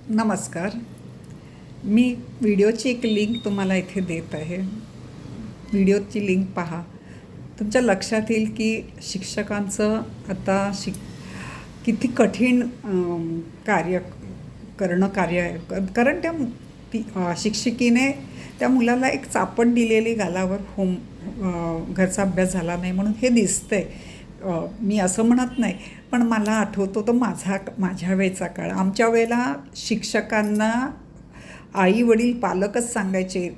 नमस्कार. मी व्हिडिओची एक लिंक तुम्हाला इथे देत आहे. व्हिडिओची लिंक पहा. तुमच्या लक्षात येईल की शिक्षकांचं आता किती कठीण कार्य कार्य आहे. कारण शिक्षिकेने त्या मुलाला एक चापट दिलेली गालावर घरचा अभ्यास झाला नाही म्हणून हे दिसतंय. मी असं म्हणत नाही, पण मला आठवतो तो माझ्या वेळचा काळ. आमच्या वेळेला शिक्षकांना आई वडील पालकच सांगायचे,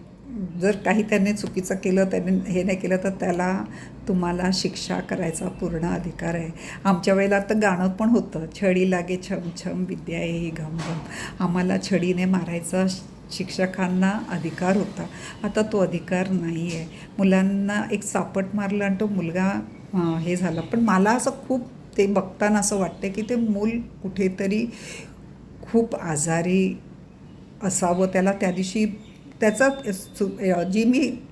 जर काही त्याने चुकीचं केलं, त्याने हे नाही केलं तर तुम्हाला शिक्षा करायचा पूर्ण अधिकार आहे. आमच्या वेळेला तर गाणं पण होतं, छडी लागे छम छम विद्या येई घम घम. आम्हाला छडीने मारायचा शिक्षकांना अधिकार होता. आता तो अधिकार नाही आहे. मुलांना एक चापट मारलं आणि तो मुलगा हे झालं. पण मला असं खूप ते बघताना असं वाटतं की ते मूल कुठेतरी खूप आजारी असावं. त्याला त्या दिवशी त्याचा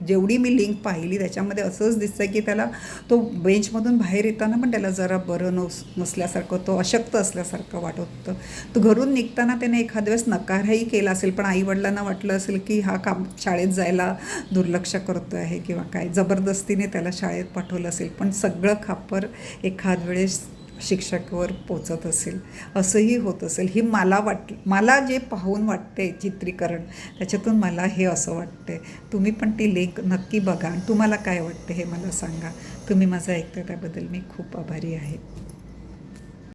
जेवढी मी लिंक पाहिली त्याच्यामध्ये असंच दिसतं की त्याला तो बेंचमधून बाहेर येताना पण त्याला जरा बरं नसल्यासारखं, तो अशक्त असल्यासारखं वाटत होतं. तो घरून निघताना त्याने एखाद्या वेळेस नकारही केला असेल, पण आईवडिलांना वाटलं असेल की हा शाळेत जायला दुर्लक्ष करतो आहे किंवा काय, जबरदस्तीने त्याला शाळेत पाठवलं असेल. पण सगळं खापर एखाद वेळेस शिक्षकावर पोचत असेल, असंही होत असेल. ही मला जे पाहून वाटते चित्रीकरण, त्याच्यातून मला हे असं वाटते. तुम्ही पण ती लिंक नक्की बघा आणि तुम्हाला काय वाटतं हे मला सांगा. तुम्ही माझं ऐकता त्याबद्दल मी खूप आभारी आहे.